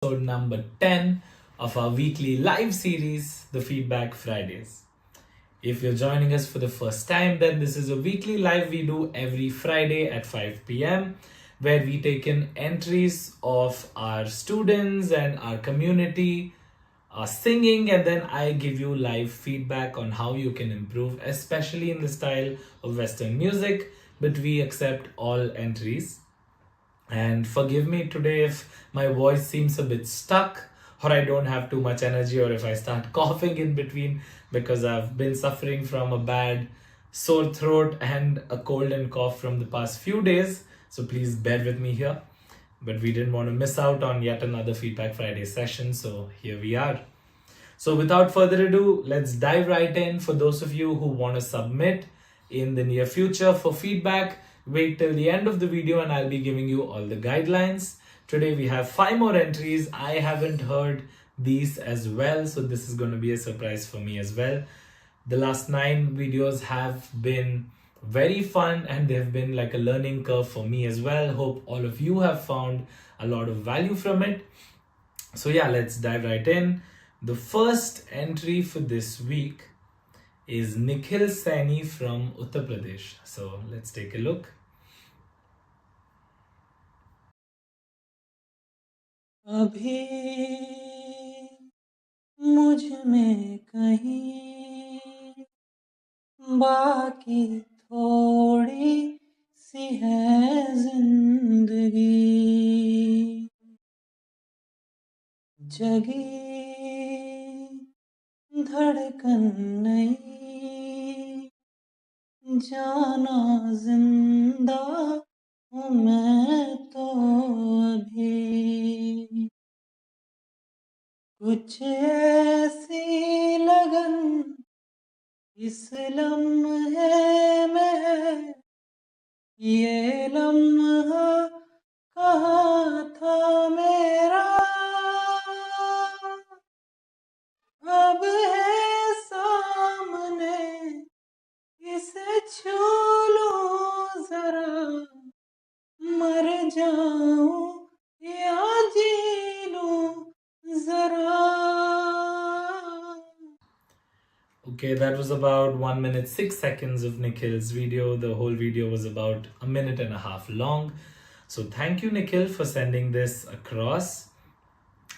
episode number 10 of our weekly live series, The Feedback Fridays. If you're joining us for the first time, then this is a weekly live we do every Friday at 5 p.m. where we take in entries of our students and our community singing, and then I give you live feedback on how you can improve, especially in the style of Western music. But we accept all entries. And forgive me today if my voice seems a bit stuck, or I don't have too much energy, or if I start coughing in between, because I've been suffering from a bad sore throat and a cold and cough from the past few days. So please bear with me here. But we didn't want to miss out on yet another Feedback Friday session, so here we are. So without further ado, let's dive right in. For those of you who want to submit in the near future for feedback, wait till the end of the video and I'll be giving you all the guidelines. Today we have 5 more entries. I haven't heard these as well, so this is going to be a surprise for me as well. The last 9 videos have been very fun and they've been like a learning curve for me as well. Hope all of you have found a lot of value from it. So yeah, let's dive right in. The first entry for this week is Nikhil Sani from Uttar Pradesh. So let's take a look. अभी मुझ में कहीं बाकी थोड़ी सी है जिंदगी जगी धड़कन नहीं जाना जिंदा हूँ मैं तो अभी कुछ ऐसी लगन इस लम्हे में है ये लम्हा कहाँ था मेरा अब है सामने इसे छू लूं जरा मर जाऊं या जी लूं जरा. Okay, that was about 1 minute 6 seconds of Nikhil's video. The whole video was about a minute and a half long. So thank you, Nikhil, for sending this across.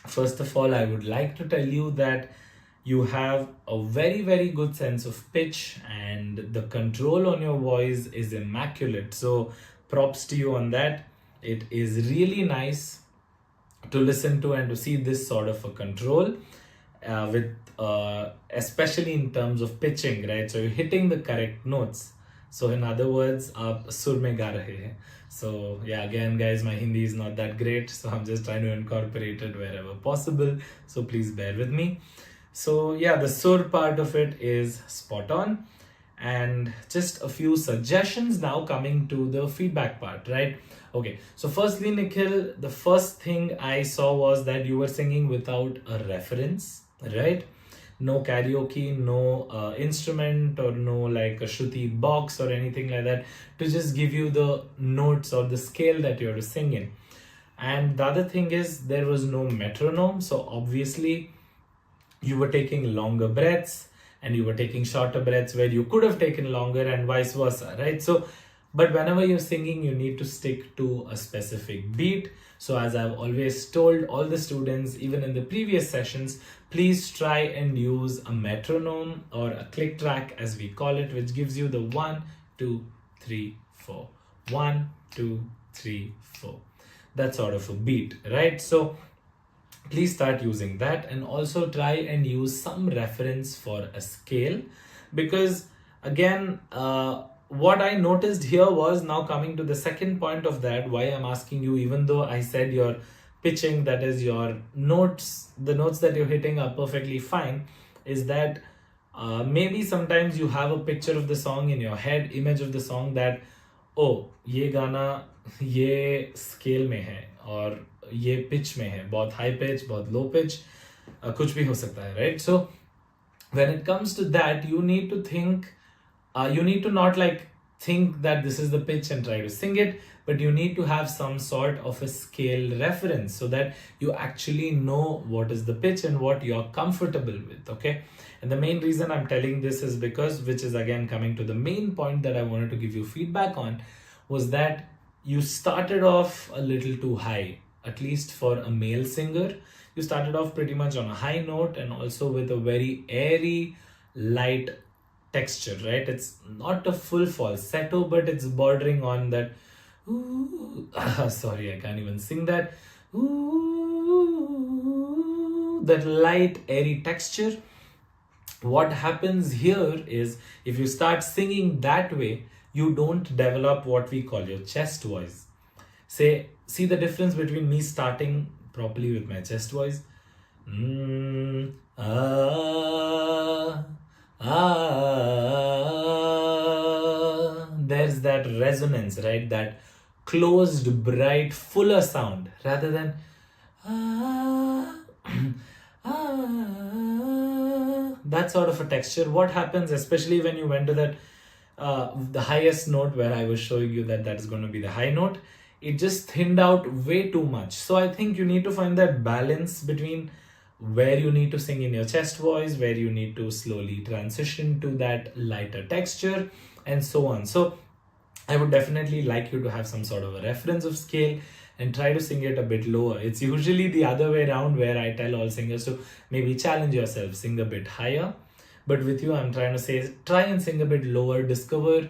First of all, I would like to tell you that you have a very good sense of pitch and the control on your voice is immaculate. So props to you on that. It is really nice to listen to and to see this sort of a control with especially in terms of pitching, right? So you're hitting the correct notes. So in other words, aap sur mein ga rahe hain. So yeah, again guys, my Hindi is not that great, so I'm just trying to incorporate it wherever possible. So please bear with me. So yeah, the sur part of it is spot on. And just a few suggestions now coming to the feedback part, right? Okay, so firstly, Nikhil, the first thing I saw was that you were singing without a reference, right? No karaoke, no instrument, or no like a shruti box or anything like that to just give you the notes or the scale that you're to sing in. And the other thing is there was no metronome, so obviously you were taking longer breaths and you were taking shorter breaths where you could have taken longer, and vice versa, right? So but whenever you're singing, you need to stick to a specific beat. So as I've always told all the students, even in the previous sessions, please try and use a metronome or a click track as we call it, which gives you the 1 2 3 4 1 2 3 4, that sort of a beat, right? So please start using that, and also try and use some reference for a scale, because again what I noticed here was, now coming to the second point of that, why I'm asking you, even though I said your pitching, that is your notes, the notes that you're hitting are perfectly fine, is that maybe sometimes you have a picture of the song in your head, image of the song, that oh, ये गाना ये scale में है और ये pitch में है, बहुत हाई पिच, बहुत लो पिच, कुछ भी हो सकता है, right? So when it comes to that, you need to think, you need to not like think that this is the pitch and try to sing it, but you need to have some sort of a scale reference so that you actually know what is the pitch and what you're comfortable with. Okay, and the main reason I'm telling this is because, which is again coming to the main point that I wanted to give you feedback on, was that you started off a little too high, at least for a male singer. You started off pretty much on a high note and also with a very airy, light texture, right? It's not a full falsetto, but it's bordering on that. Ooh, sorry, I can't even sing that. Ooh, that light, airy texture. What happens here is if you start singing that way, you don't develop what we call your chest voice. See the difference between me starting properly with my chest voice. There's that resonance, right? That closed, bright, fuller sound rather than that sort of a texture. What happens, especially when you went to that the highest note where I was showing you that is going to be the high note, it just thinned out way too much. So I think you need to find that balance between where you need to sing in your chest voice, where you need to slowly transition to that lighter texture, and so on. So I would definitely like you to have some sort of a reference of scale and try to sing it a bit lower. It's usually the other way around where I tell all singers to maybe challenge yourself, sing a bit higher. But with you, I'm trying to say, try and sing a bit lower, discover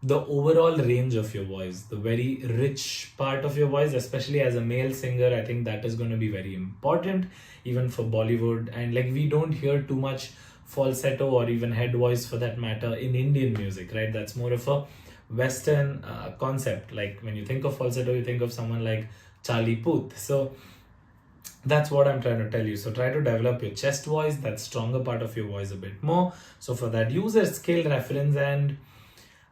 the overall range of your voice, the very rich part of your voice, especially as a male singer. I think that is going to be very important, even for Bollywood. And like, we don't hear too much falsetto or even head voice for that matter in Indian music, right? That's more of a Western concept. Like when you think of falsetto, you think of someone like Charlie Puth. So that's what I'm trying to tell you. So try to develop your chest voice, that stronger part of your voice a bit more. So for that, use a scale reference. And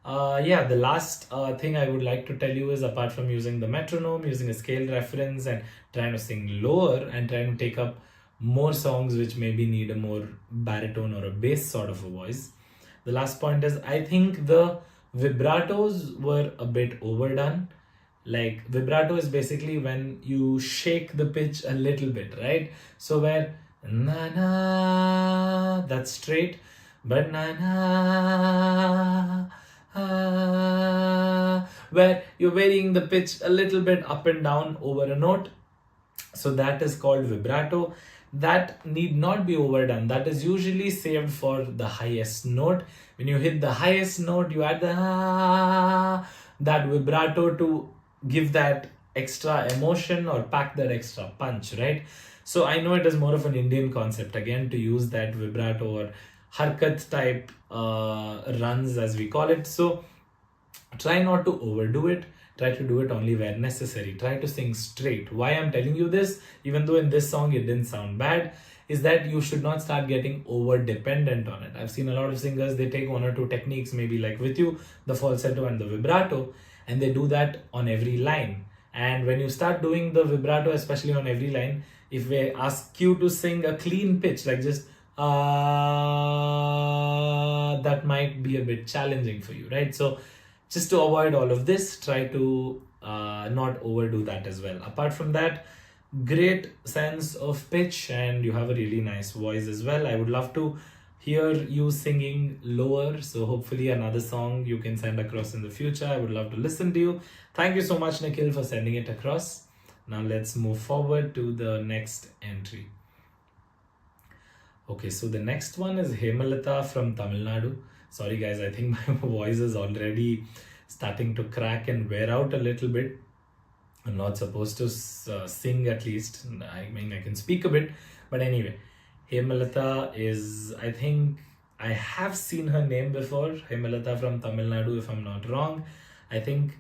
the last thing I would like to tell you is, apart from using the metronome, using a scale reference and trying to sing lower and trying to take up more songs which maybe need a more baritone or a bass sort of a voice. The last point is, I think the vibratos were a bit overdone. Like, vibrato is basically when you shake the pitch a little bit, right? So where na na, that's straight, but na na, where you're varying the pitch a little bit up and down over a note. So that is called vibrato. That need not be overdone. That is usually saved for the highest note. When you hit the highest note, you add the that vibrato to give that extra emotion or pack that extra punch, right? So I know it is more of an Indian concept again to use that vibrato or harkat type runs, as we call it. So try not to overdo it. Try to do it only where necessary. Try to sing straight. Why I'm telling you this, even though in this song it didn't sound bad, is that you should not start getting over dependent on it. I've seen a lot of singers, they take one or two techniques, maybe like with you, the falsetto and the vibrato, and they do that on every line. And when you start doing the vibrato, especially on every line, if we ask you to sing a clean pitch, like just that might be a bit challenging for you, right? So just to avoid all of this, try to not overdo that as well. Apart from that, great sense of pitch and you have a really nice voice as well. I would love to hear you singing lower. So hopefully another song you can send across in the future. I would love to listen to you. Thank you so much, Nikhil, for sending it across. Now let's move forward to the next entry. Okay, so the next one is Himalaya from Tamil Nadu. Sorry guys, I think my voice is already starting to crack and wear out a little bit. I'm not supposed to sing, at least. I mean, I can speak a bit. But anyway, Himalaya is, I think, I have seen her name before. Himalaya from Tamil Nadu, if I'm not wrong. I think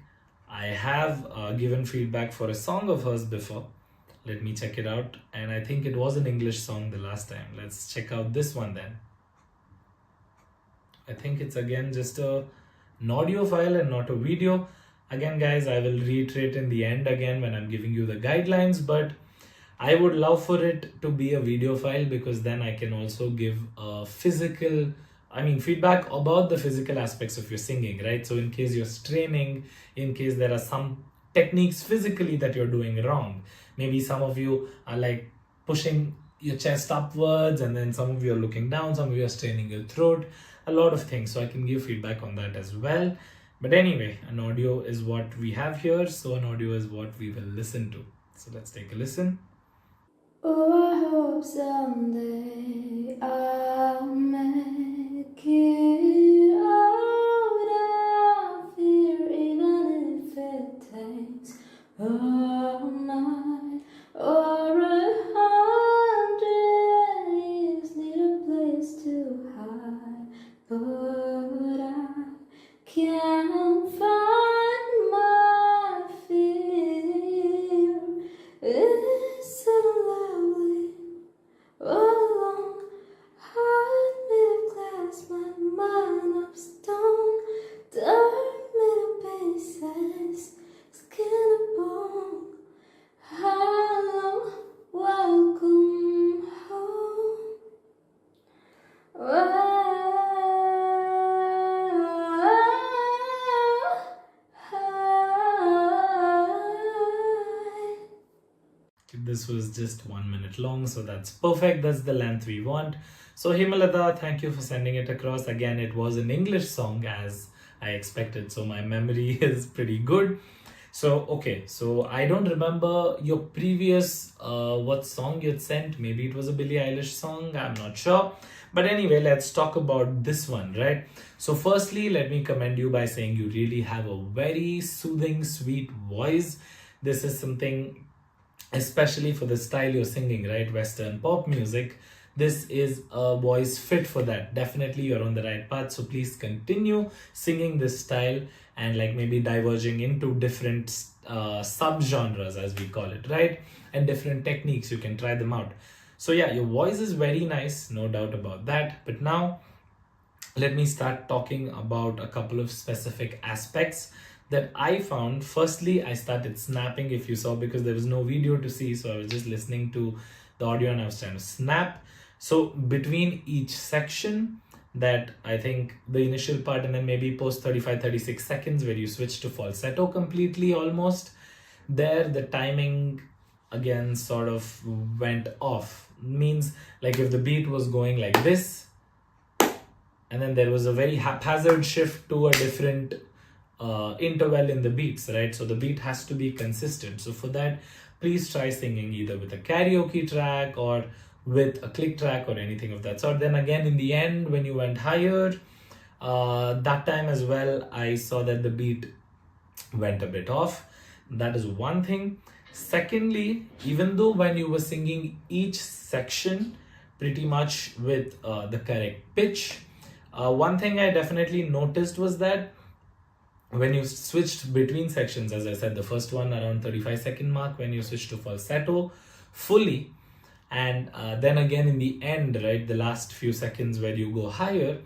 I have given feedback for a song of hers before. Let me check it out. And I think it was an English song the last time. Let's check out this one then. I think it's again just an audio file and not a video. Again, guys, I will reiterate in the end again when I'm giving you the guidelines, but I would love for it to be a video file because then I can also give a physical I mean, feedback about the physical aspects of your singing, right? So, in case you're straining, in case there are some techniques physically that you're doing wrong, maybe some of you are like pushing your chest upwards, and then some of you are looking down, some of you are straining your throat, a lot of things. So, I can give feedback on that as well. But anyway, an audio is what we have here, so an audio is what we will listen to. So, let's take a listen. Oh, I hope someday I'll make it out of here, even if it takes all night or 100 years. Need a place to hide, but I can't find my fear. It's so lovely, all alone. Heart made of glass, my mind of stone. Dirt made of pieces, skin and bone. Hello, welcome home. This was just 1 minute long, so that's perfect. That's the length we want. So Himalaya, thank you for sending it across. Again, it was an English song as I expected, so my memory is pretty good. So okay, so I don't remember your previous what song you had sent. Maybe it was a Billie Eilish song, I'm not sure. But anyway, let's talk about this one, right? So firstly, let me commend you by saying you really have a very soothing, sweet voice. This is something, especially for the style you're singing, right? Western pop music. This is a voice fit for that. Definitely you're on the right path. So please continue singing this style and like maybe diverging into different sub-genres, as we call it, right? And different techniques. You can try them out. So yeah, your voice is very nice, no doubt about that. But now let me start talking about a couple of specific aspects that I found. Firstly, I started snapping, if you saw, because there was no video to see, so I was just listening to the audio and I was trying to snap. So between each section, that I think the initial part and then maybe post 35-36 seconds where you switch to falsetto completely almost, there the timing again sort of went off. Means like if the beat was going like this, and then there was a very haphazard shift to a different interval in the beats, right? So the beat has to be consistent. So for that, please try singing either with a karaoke track or with a click track or anything of that sort. Then again, in the end, when you went higher, that time as well, I saw that the beat went a bit off. That is one thing. Secondly, even though when you were singing each section pretty much with the correct pitch, one thing I definitely noticed was that when you switched between sections, as I said, the first one around 35-second mark, when you switched to falsetto fully, and then again in the end, right, the last few seconds where you go higher,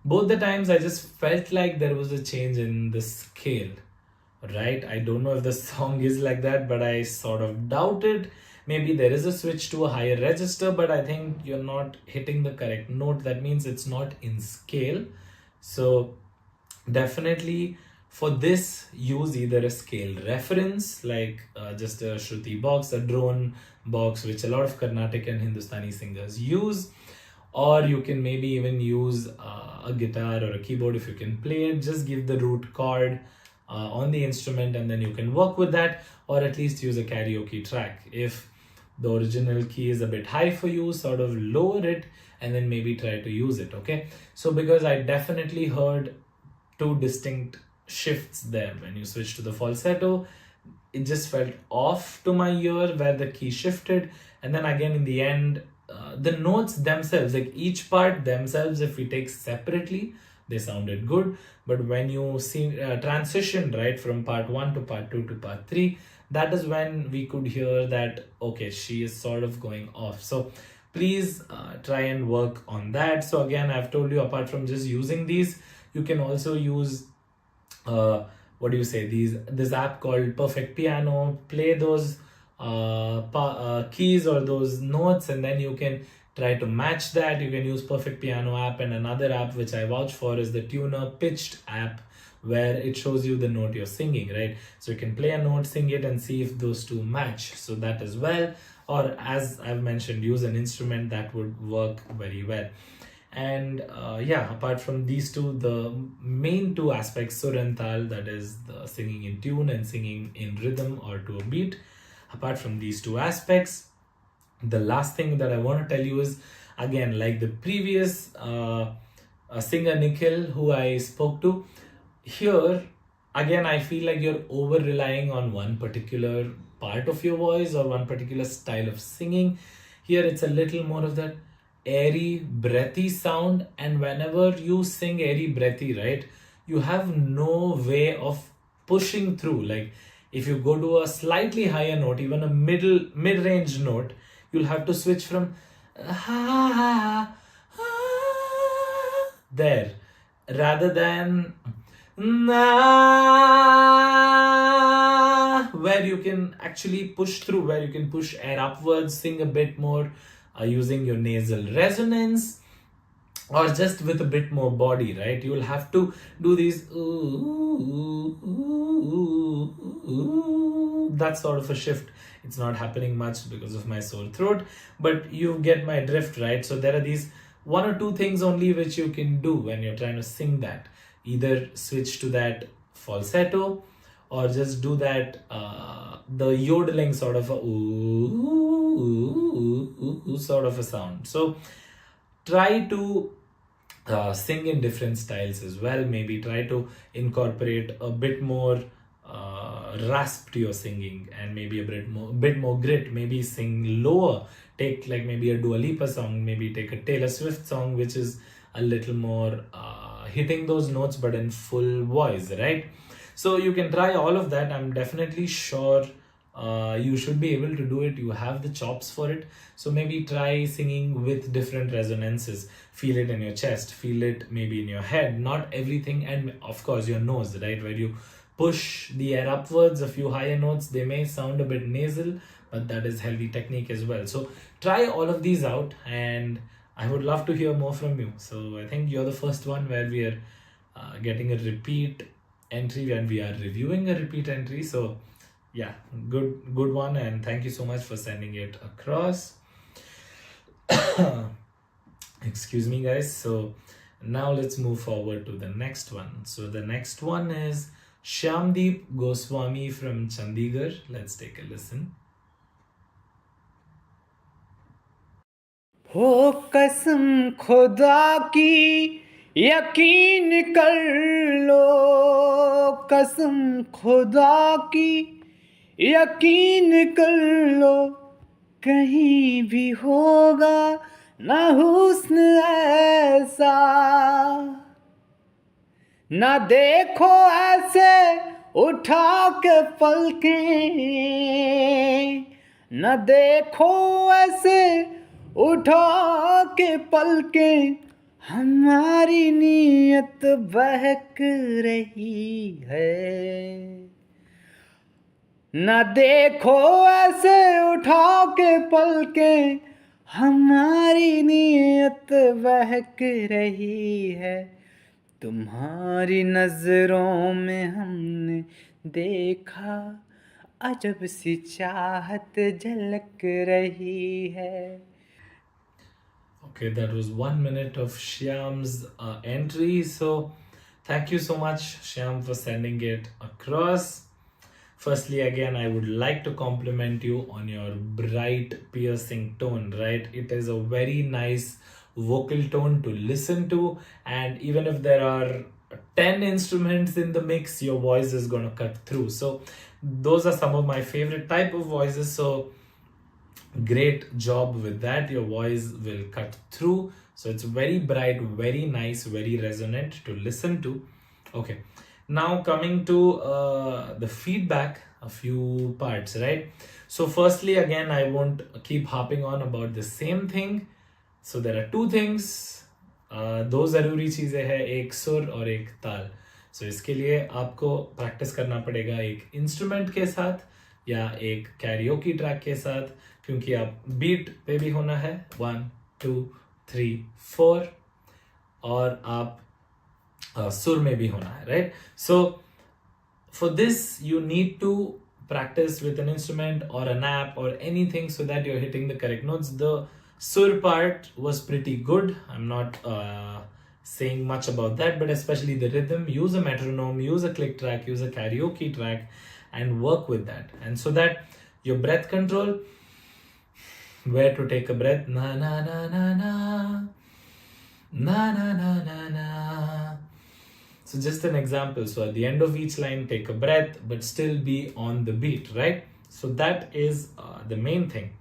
both the times I just felt like there was a change in the scale, right? I don't know if the song is like that, but I sort of doubt it. Maybe there is a switch to a higher register, but I think you're not hitting the correct note. That means it's not in scale. So definitely for this, use either a scale reference like just a Shruti box, a drone box, which a lot of Carnatic and Hindustani singers use, or you can maybe even use a guitar or a keyboard if you can play it. Just give the root chord on the instrument and then you can work with that, or at least use a karaoke track. If the original key is a bit high for you, sort of lower it and then maybe try to use it, okay? So because I definitely heard two distinct shifts there. When you switch to the falsetto, it just felt off to my ear where the key shifted, and then again in the end, the notes themselves, like each part themselves, if we take separately, they sounded good. But when you see transition right from part 1 to part 2 to part 3, that is when we could hear that okay, she is sort of going off. So please try and work on that. So again, I've told you, apart from just using these, you can also use what do you say, this app called Perfect Piano. Play those keys or those notes, and then you can try to match that. You can use Perfect Piano app, and another app which I vouch for is the Tuner Pitched app, where it shows you the note you're singing, right? So you can play a note, sing it, and see if those two match. So that as well. Or as I've mentioned, use an instrument, that would work very well. And apart from these two, the main two aspects, sur and tal, that is the singing in tune and singing in rhythm or to a beat. Apart from these two aspects, the last thing that I want to tell you is, again, like the previous singer Nikhil who I spoke to, here again I feel like you're over relying on one particular part of your voice or one particular style of singing. Here it's a little more of that airy, breathy sound, and whenever you sing airy, breathy, right, you have no way of pushing through. Like if you go to a slightly higher note, even a mid-range note, you'll have to switch from there rather than where you can actually push through, where you can push air upwards, sing a bit more using your nasal resonance, or just with a bit more body, right? You will have to do these that sort of a shift. It's not happening much because of my sore throat, but you get my drift, right? So there are these one or two things only which you can do when you're trying to sing that. Either switch to that falsetto, or just do that the yodeling sort of a sort of a sound. So try to sing in different styles as well. Maybe try to incorporate a bit more rasp to your singing, and maybe a bit more grit. Maybe sing lower. Take like maybe a Dua Lipa song. Maybe take a Taylor Swift song, which is a little more hitting those notes but in full voice, right? So you can try all of that. I'm definitely sure you should be able to do it. You have the chops for it. So maybe try singing with different resonances. Feel it in your chest, feel it maybe in your head, not everything, and of course your nose, right? Where you push the air upwards, a few higher notes, they may sound a bit nasal, but that is healthy technique as well. So try all of these out, and I would love to hear more from you. So I think you're the first one where we are getting a repeat entry, when we are reviewing a repeat entry. So yeah, good one, and thank you so much for sending it across. Excuse me, guys. So now let's move forward to the next one. So the next one is Shyamdeep Goswami from Chandigarh. Let's take a listen. हो कसम खुदा की यकीन कर लो, कसम खुदा की यकीन कर लो, कहीं भी होगा ना हुस्न ऐसा, ना देखो ऐसे उठा के पलकें, न देखो ऐसे उठा के पलकें, हमारी नीयत बहक रही है, न देखो ऐसे उठा के पलकें, हमारी नीयत बहक रही है, तुम्हारी नजरों में हमने देखा अजब सी चाहत झलक रही है. Okay, that was 1 minute of Shyam's entry. So thank you so much, Shyam, for sending it across. Firstly, again, I would like to compliment you on your bright, piercing tone, right? It is a very nice vocal tone to listen to, and even if there are 10 instruments in the mix, your voice is going to cut through. So those are some of my favorite type of voices. So great job with that. Your voice will cut through, so it's very bright, very nice, very resonant to listen to. Okay, now coming to the feedback, a few parts, right? So firstly, again, I won't keep harping on about the same thing. So there are two things, दो ज़रूरी चीज़ें हैं, एक सुर और एक ताल. So इसके लिए आपको प्रैक्टिस करना पड़ेगा एक इंस्ट्रूमेंट के साथ या एक कैरियोकी ट्रैक के साथ, क्योंकि आप बीट पे भी होना है 1 2 3 4 और आप सुर में भी होना है, right? So for this you need to practice with an instrument or an app or anything so that you're hitting the correct notes. The sur part was pretty good. I'm not saying much about that, but especially the rhythm. Use a metronome, use a click track, use a karaoke track, and work with that. And so that your breath control, where to take a breath, na na na na na na na na na na. So just an example. So at the end of each line, take a breath, but still be on the beat, right? So that is the main thing.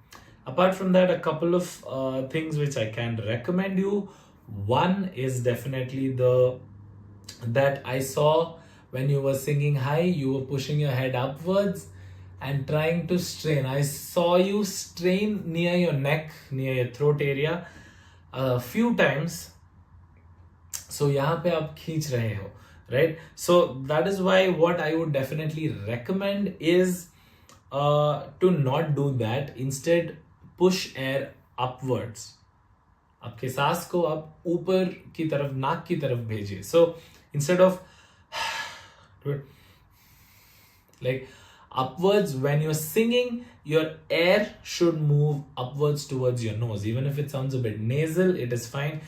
Apart from that, a couple of things which I can recommend you. One is definitely that I saw when you were singing high, you were pushing your head upwards and trying to strain. I saw you strain near your neck, near your throat area a few times. So यहाँ पे आप खींच रहे हो, right? So that is why what I would definitely recommend is to not do that. Instead, push air upwards. आपके सांस को आप ऊपर की तरफ, नाक की तरफ भेजिए. So instead of like upwards, when you're singing, your air should move upwards towards your nose. Even if it sounds a bit nasal, it is fine.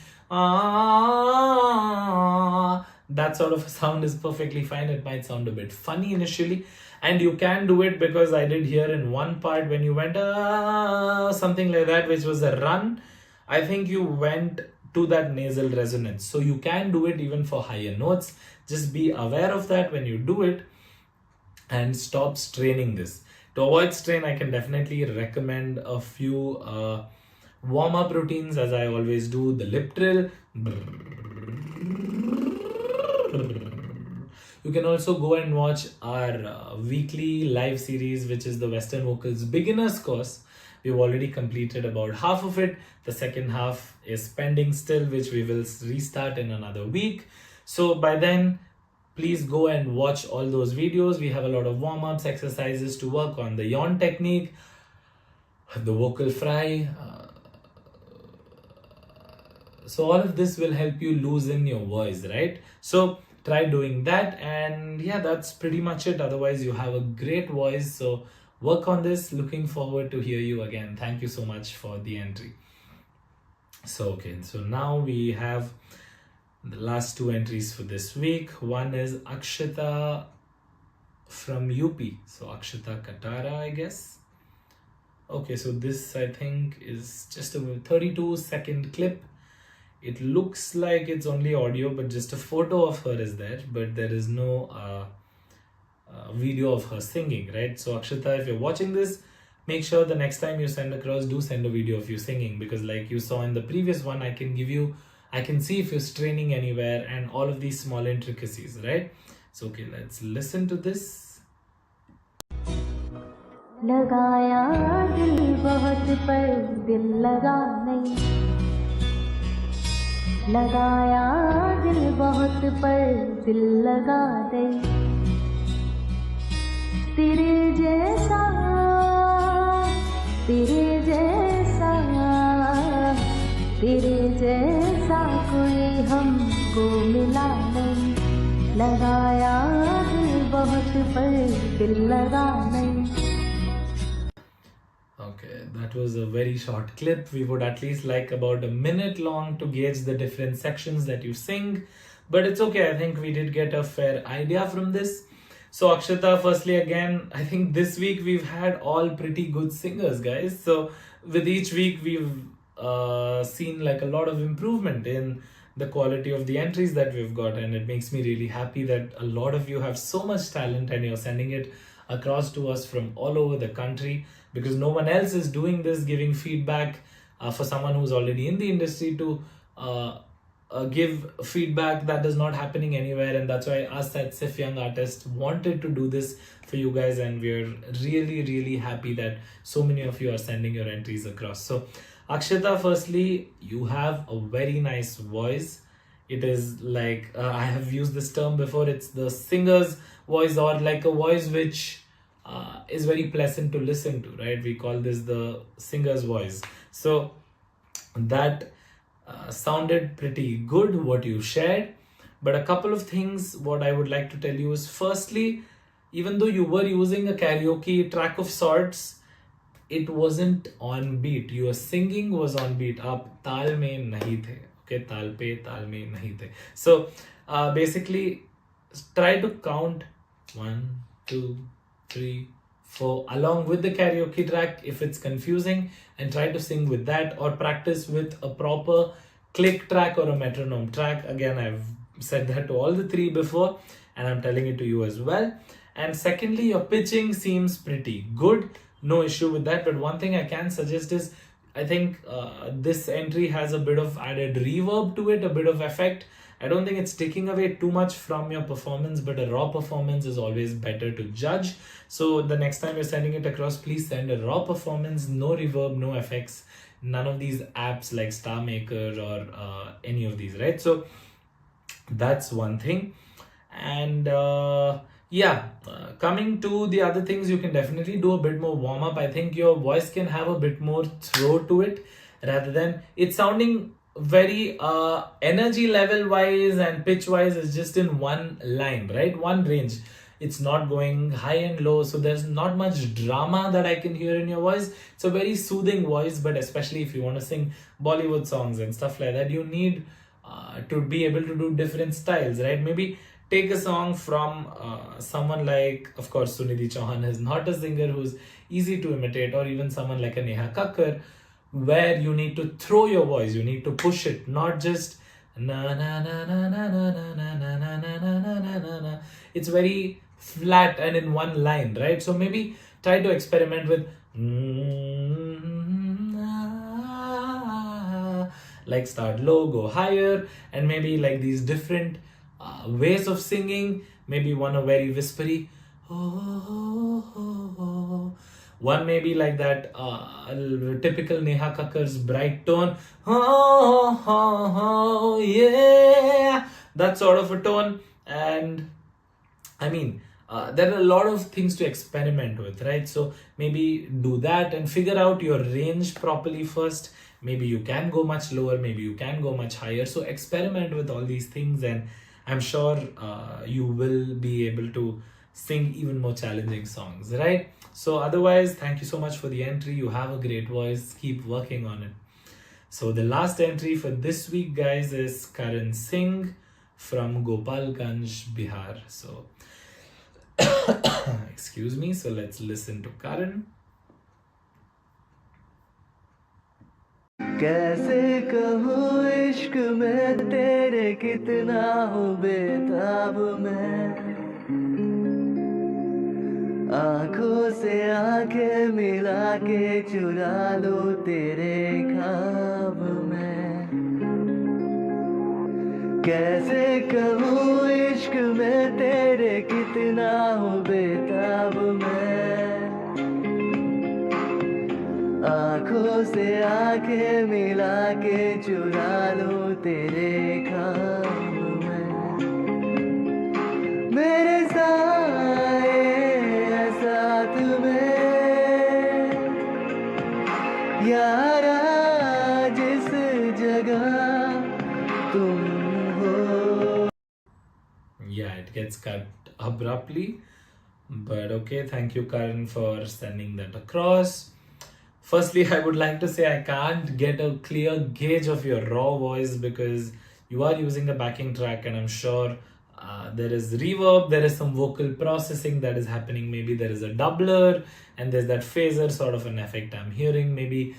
That sort of sound is perfectly fine. It might sound a bit funny initially, and you can do it because I did hear in one part when you went something like that, which was a run. I think you went to that nasal resonance. So you can do it even for higher notes. Just be aware of that when you do it and stop straining this. To avoid strain, I can definitely recommend a few warm-up routines, as I always do. The lip trill. You can also go and watch our weekly live series, which is the Western Vocals Beginners course. We've already completed about half of it. The second half is pending still, which we will restart in another week. So by then, please go and watch all those videos. We have a lot of warm-ups, exercises to work on the yawn technique, the vocal fry. So all of this will help you loosen your voice, right? So try doing that, and yeah, that's pretty much it. Otherwise, you have a great voice. So work on this. Looking forward to hear you again. Thank you so much for the entry. So okay, so now we have the last two entries for this week. One is Akshata from UP. So Akshata Katara, I guess. Okay, so this I think is just a 32-second clip. It looks like it's only audio, but just a photo of her is there, but there is no video of her singing, right? So Akshata, if you're watching this, make sure the next time you send across, do send a video of you singing, because like you saw in the previous one, I can see if you're straining anywhere and all of these small intricacies, right? So okay, let's listen to this. लगाया दिल बहुत पर दिल लगा नहीं, लगाया दिल बहुत पर दिल लगा नहीं, तेरे जैसा तेरे जैसा तेरे जैसा कोई हमको मिला नहीं, लगाया दिल बहुत पर दिल लगा नहीं. Okay, that was a very short clip. We would at least like about a minute long to gauge the different sections that you sing. But it's okay, I think we did get a fair idea from this. So Akshata, firstly again, I think this week we've had all pretty good singers, guys. So with each week we've seen like a lot of improvement in the quality of the entries that we've got. And it makes me really happy that a lot of you have so much talent and you're sending it across to us from all over the country, because no one else is doing this, giving feedback for someone who's already in the industry to give feedback. That is not happening anywhere, and that's why us at SIFF Young Artiste wanted to do this for you guys, and we're really happy that so many of you are sending your entries across. So Akshata, firstly, you have a very nice voice. It is like, I have used this term before, it's the singer's voice, or like a voice which is very pleasant to listen to, right? We call this the singer's voice. So that sounded pretty good what you shared. But a couple of things what I would like to tell you is, firstly, even though you were using a karaoke track of sorts, it wasn't on beat. Your singing was on beat. आप ताल में नहीं थे. Okay, ताल पे ताल में नहीं थे. So basically, try to count 1, 2, 3, 4 along with the karaoke track if it's confusing, and try to sing with that, or practice with a proper click track or a metronome track. Again, I've said that to all the three before, and I'm telling it to you as well. And secondly, your pitching seems pretty good, no issue with that. But one thing I can suggest is, I think this entry has a bit of added reverb to it, a bit of effect. I don't think it's taking away too much from your performance, but a raw performance is always better to judge. So the next time you're sending it across, please send a raw performance, no reverb, no effects, none of these apps like Star Maker or any of these, right? So that's one thing. And coming to the other things, you can definitely do a bit more warm up. I think your voice can have a bit more throw to it, rather than it sounding very energy level wise and pitch wise is just in one line, right? One range. It's not going high and low, so there's not much drama that I can hear in your voice. It's a very soothing voice, but especially if you want to sing Bollywood songs and stuff like that, you need to be able to do different styles, right? Maybe take a song from someone like, of course, Sunidhi Chauhan is not a singer who's easy to imitate, or even someone like a Neha Kakkar, where you need to throw your voice, you need to push it, not just na na na na na na na na na na na na na na na. It's very flat and in one line, right? So maybe try to experiment with like start low, go higher, and maybe like these different ways of singing. Maybe one a very whispery, one maybe like that typical Neha Kakkar's bright tone, yeah, that sort of a tone. And I mean, there are a lot of things to experiment with, right? So maybe do that and figure out your range properly first. Maybe you can go much lower, maybe you can go much higher. So experiment with all these things, and I'm sure you will be able to sing even more challenging songs, right? So otherwise, thank you so much for the entry. You have a great voice. Keep working on it. So the last entry for this week, guys, is Karan Singh from Gopalganj, Bihar. So excuse me. So let's listen to Karan. कैसे कहूँ इश्क में तेरे कितना हूँ बेताब मैं, आंखों से आंखें मिला के चुरा लो तेरे ख्वाब में। कैसे कहूँ इश्क में तेरे कितना हूँ बेताब मैं, आंखों से आंखें मिला के चुरा लो तेरे ख्वाब में। मेरे साए साथ में यारा जिस जगह तुम हो। Yeah, it gets cut abruptly, but okay. Thank you, Karan, for sending that across. Firstly, I would like to say I can't get a clear gauge of your raw voice because you are using a backing track, and I'm sure there is reverb, there is some vocal processing that is happening. Maybe there is a doubler and there's that phaser sort of an effect I'm hearing. Maybe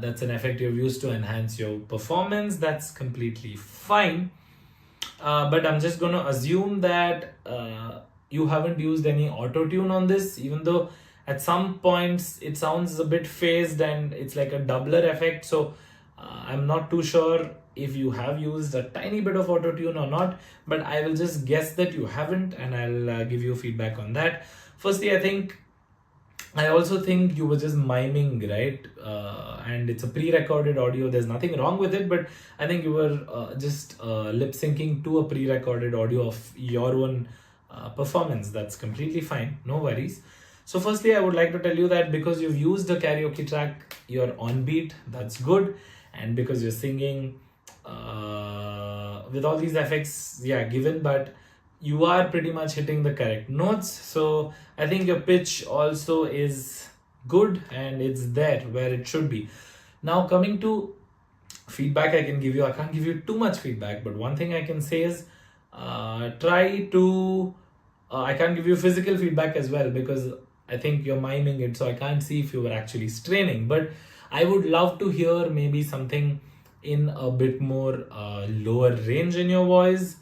that's an effect you've used to enhance your performance. That's completely fine. But I'm just going to assume that you haven't used any auto-tune on this, even though at some points it sounds a bit phased and it's like a doubler effect. So I'm not too sure if you have used a tiny bit of auto-tune or not, but I will just guess that you haven't, and I'll give you feedback on that. Firstly, I also think you were just miming, right? And it's a pre-recorded audio. There's nothing wrong with it, but I think you were just lip syncing to a pre-recorded audio of your own performance. That's completely fine. No worries. So firstly, I would like to tell you that because you've used a karaoke track, you're on beat. That's good. and because you're singing with all these effects, yeah, given, but you are pretty much hitting the correct notes. So I think your pitch also is good and it's there where it should be. Now coming to feedback I can give you, I can't give you too much feedback, but one thing I can say is try to I can't give you physical feedback as well because I think you're miming it, so I can't see if you were actually straining. But I would love to hear maybe something in a bit more lower range in your voice,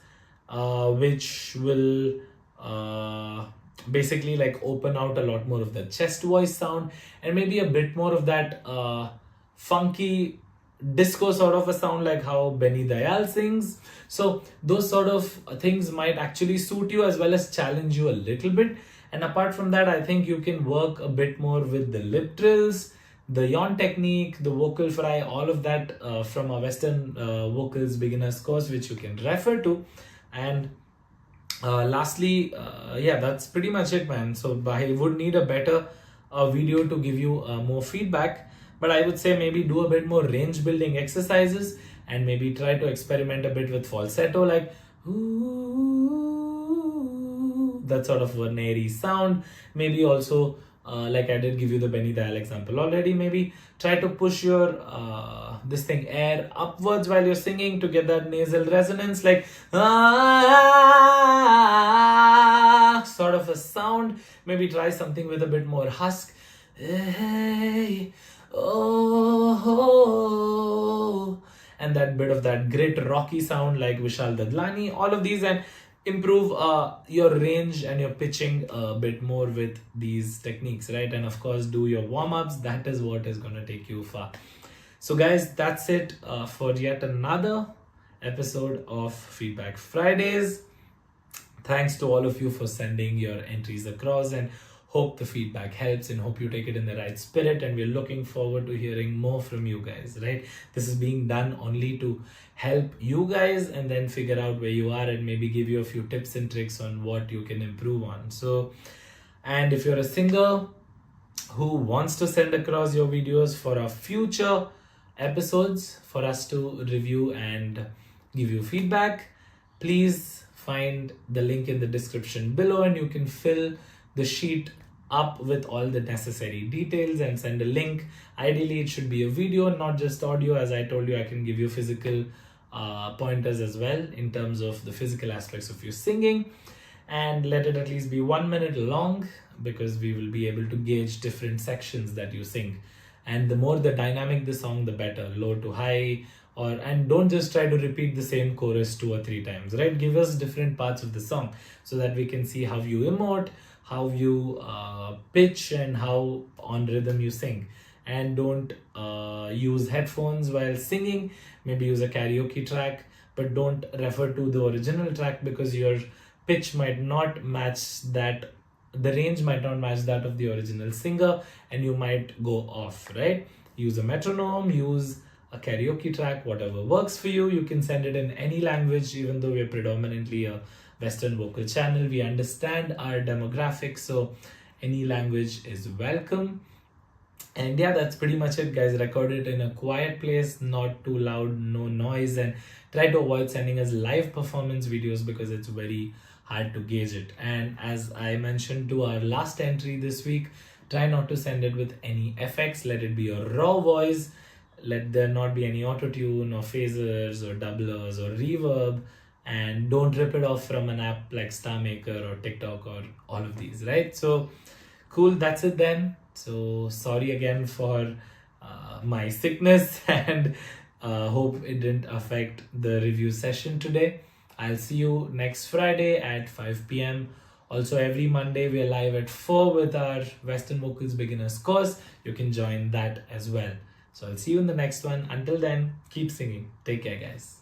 which will basically like open out a lot more of the chest voice sound, and maybe a bit more of that funky disco sort of a sound like how Benny Dayal sings. So those sort of things might actually suit you as well as challenge you a little bit. And apart from that, I think you can work a bit more with the lip trills, the yawn technique, the vocal fry, all of that from a Western vocals beginners course, which you can refer to. And lastly, yeah, that's pretty much it, man. So I would need a better video to give you more feedback, but I would say maybe do a bit more range building exercises and maybe try to experiment a bit with falsetto, like ooh, that sort of an airy sound. Maybe also like I did give you the Benny Dayal example already, maybe try to push your this thing air upwards while you're singing to get that nasal resonance, like sort of a sound. Maybe try something with a bit more husk, hey, oh, and that bit of that grit rocky sound like Vishal Dadlani, all of these, and improve your range and your pitching a bit more with these techniques, right? And of course do your warm-ups. That is what is going to take you far. So guys, that's it for yet another episode of Feedback Fridays. Thanks to all of you for sending your entries across, and hope the feedback helps and hope you take it in the right spirit, and we're looking forward to hearing more from you guys, right? This is being done only to help you guys and then figure out where you are and maybe give you a few tips and tricks on what you can improve on. So, and if you're a singer who wants to send across your videos for our future episodes for us to review and give you feedback, please find the link in the description below and you can fill the sheet up with all the necessary details and send a link. Ideally, it should be a video, not just audio. As I told you, I can give you physical pointers as well in terms of the physical aspects of your singing, and let it at least be 1 minute long because we will be able to gauge different sections that you sing. And the more the dynamic the song, the better, low to high, and don't just try to repeat the same chorus 2 or 3 times, right? Give us different parts of the song so that we can see how you emote, how you pitch, and how on rhythm you sing. And don't use headphones while singing. Maybe use a karaoke track, but don't refer to the original track because your pitch might not match that, the range might not match that of the original singer, and you might go off, right? Use a metronome, use a karaoke track, whatever works for you. You can send it in any language, even though we're predominantly a Western vocal channel. We understand our demographics, so any language is welcome. And yeah, that's pretty much it, guys. Record it in a quiet place, not too loud, no noise, and try to avoid sending us live performance videos because it's very hard to gauge it. And as I mentioned to our last entry this week, try not to send it with any effects. Let it be a raw voice. Let there not be any auto-tune or phasers or doublers or reverb, and don't rip it off from an app like StarMaker or TikTok or all of these, right? So cool, that's it then. So sorry again for my sickness, and hope it didn't affect the review session today. I'll see you next Friday at 5 p.m. Also, every Monday we are live at 4 with our Western Vocals Beginners course. You can join that as well. So I'll see you in the next one. Until then, keep singing. Take care, guys.